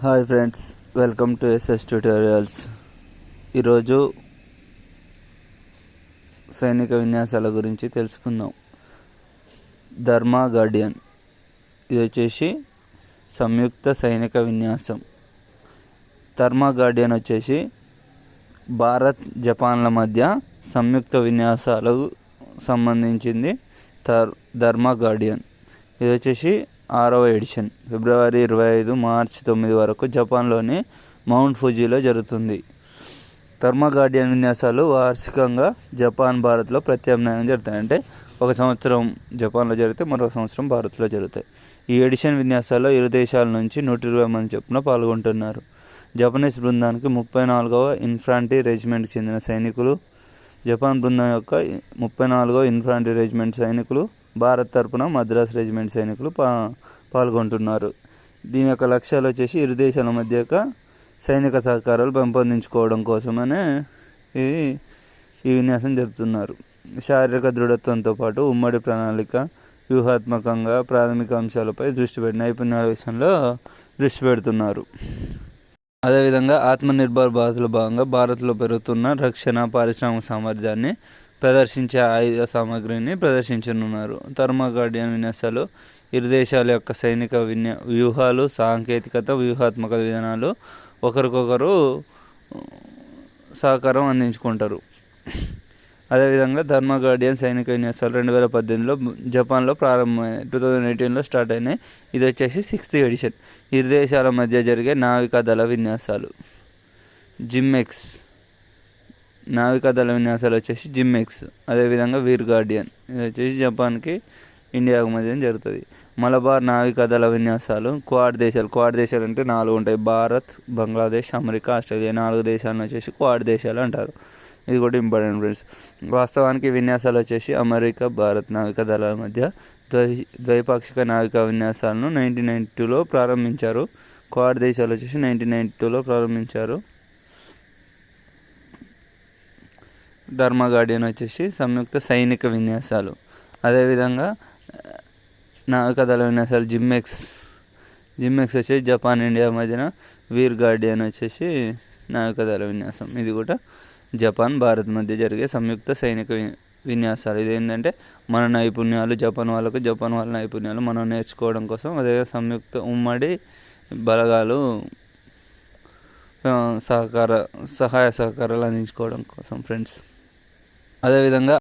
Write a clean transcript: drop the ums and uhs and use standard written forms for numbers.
Hi friends, welcome to S ట్యూటోరియల్స్. Tutorials సైనిక విన్యాసాల గురించి తెలుసుకుందాం. ధర్మా గార్డియన్ ఇది వచ్చేసి సంయుక్త సైనిక విన్యాసం. ధర్మా గార్డియన్ వచ్చేసి భారత్ జపాన్ల మధ్య సంయుక్త విన్యాసాలకు సంబంధించింది. ధర్మా గార్డియన్ ఇది వచ్చేసి 6వ ఎడిషన్ ఫిబ్రవరి 25 మార్చి 9 వరకు జపాన్లోని మౌంట్ ఫుజీలో జరుగుతుంది. ధర్మా గార్డియన్ విన్యాసాలు వార్షికంగా జపాన్ భారత్లో ప్రత్యామ్నాయం జరుగుతాయి. అంటే ఒక సంవత్సరం జపాన్లో జరిగితే మరొక సంవత్సరం భారత్లో జరుగుతాయి. ఈ ఎడిషన్ విన్యాసాల్లో ఇరు దేశాల నుంచి 120 మంది చొప్పున పాల్గొంటున్నారు. జపనీస్ బృందానికి 34వ ఇన్ఫాంట్రీ రెజిమెంట్కి చెందిన సైనికులు, జపాన్ బృందం యొక్క 34వ ఇన్ఫాంట్రీ రెజిమెంట్ సైనికులు, భారత్ తరపున మద్రాస్ రెజిమెంట్ సైనికులు పాల్గొంటున్నారు. దీని యొక్క లక్ష్యాలు వచ్చేసి ఇరు దేశాల మధ్య సైనిక సహకారాలు పెంపొందించుకోవడం కోసమనే ఈ విన్యాసం జరుపుతున్నారు. శారీరక దృఢత్వంతో పాటు ఉమ్మడి ప్రణాళిక, వ్యూహాత్మకంగా ప్రాథమిక అంశాలపై నైపుణ్యాల విషయంలో దృష్టి పెడుతున్నారు. అదేవిధంగా ఆత్మనిర్భర్ భారత్లో భాగంగా భారత్లో పెరుగుతున్న రక్షణ పారిశ్రామిక సామర్థ్యాన్ని ప్రదర్శించే ఆయుధ సామగ్రిని ప్రదర్శించనున్నారు. ధర్మా గార్డియన్ విన్యాసాలు ఇరు దేశాల యొక్క సైనిక వ్యూహాలు, సాంకేతికత, వ్యూహాత్మక విధానాలు ఒకరికొకరు సహకారం అందించుకుంటారు. అదేవిధంగా ధర్మా గార్డియన్ సైనిక విన్యాసాలు 2018లో జపాన్లో ప్రారంభమైనాయి. 2018లో స్టార్ట్ అయినాయి. ఇది వచ్చేసి 6th ఎడిషన్. ఇరు దేశాల మధ్య జరిగే నావికా దళ విన్యాసాలు. జిమ్మెక్స్ నావికా దళ విన్యాసాలు వచ్చేసి జిమ్మెక్స్. అదేవిధంగా వీర్ గార్డియన్ ఇది వచ్చేసి జపాన్కి ఇండియాకు మధ్య జరుగుతుంది. మలబార్ నావికా దళ విన్యాసాలు క్వాడ్ దేశాలు అంటే 4 ఉంటాయి. భారత్, బంగ్లాదేశ్, అమెరికా, ఆస్ట్రేలియా 4 దేశాలను వచ్చేసి క్వాడ్ దేశాలు అంటారు. ఇది కూడా ఇంపార్టెంట్ ఫ్రెండ్స్. వాస్తవానికి విన్యాసాలు వచ్చేసి అమెరికా, భారత్ నావికా దళాల మధ్య ద్వైపాక్షిక నావికా విన్యాసాలను 1992లో ప్రారంభించారు. క్వాడ్ దేశాలు వచ్చేసి 1992లో ప్రారంభించారు. ధర్మా గార్డియన్ వచ్చేసి సంయుక్త సైనిక విన్యాసాలు. అదేవిధంగా నావికా దళ విన్యాసాలు జిమ్మెక్స్ వచ్చేసి జపాన్, ఇండియా మధ్యన. వీర్ గార్డియన్ వచ్చేసి నావికా దళ విన్యాసం. ఇది కూడా జపాన్, భారత్ మధ్య జరిగే సంయుక్త సైనిక విన్యాసాలు. ఇది ఏంటంటే మన నైపుణ్యాలు జపాన్ వాళ్ళ నైపుణ్యాలు మనం నేర్చుకోవడం కోసం, అదే సంయుక్త ఉమ్మడి బలగాలు సహాయ సహకారాలు అందించుకోవడం కోసం ఫ్రెండ్స్. అదేవిధంగా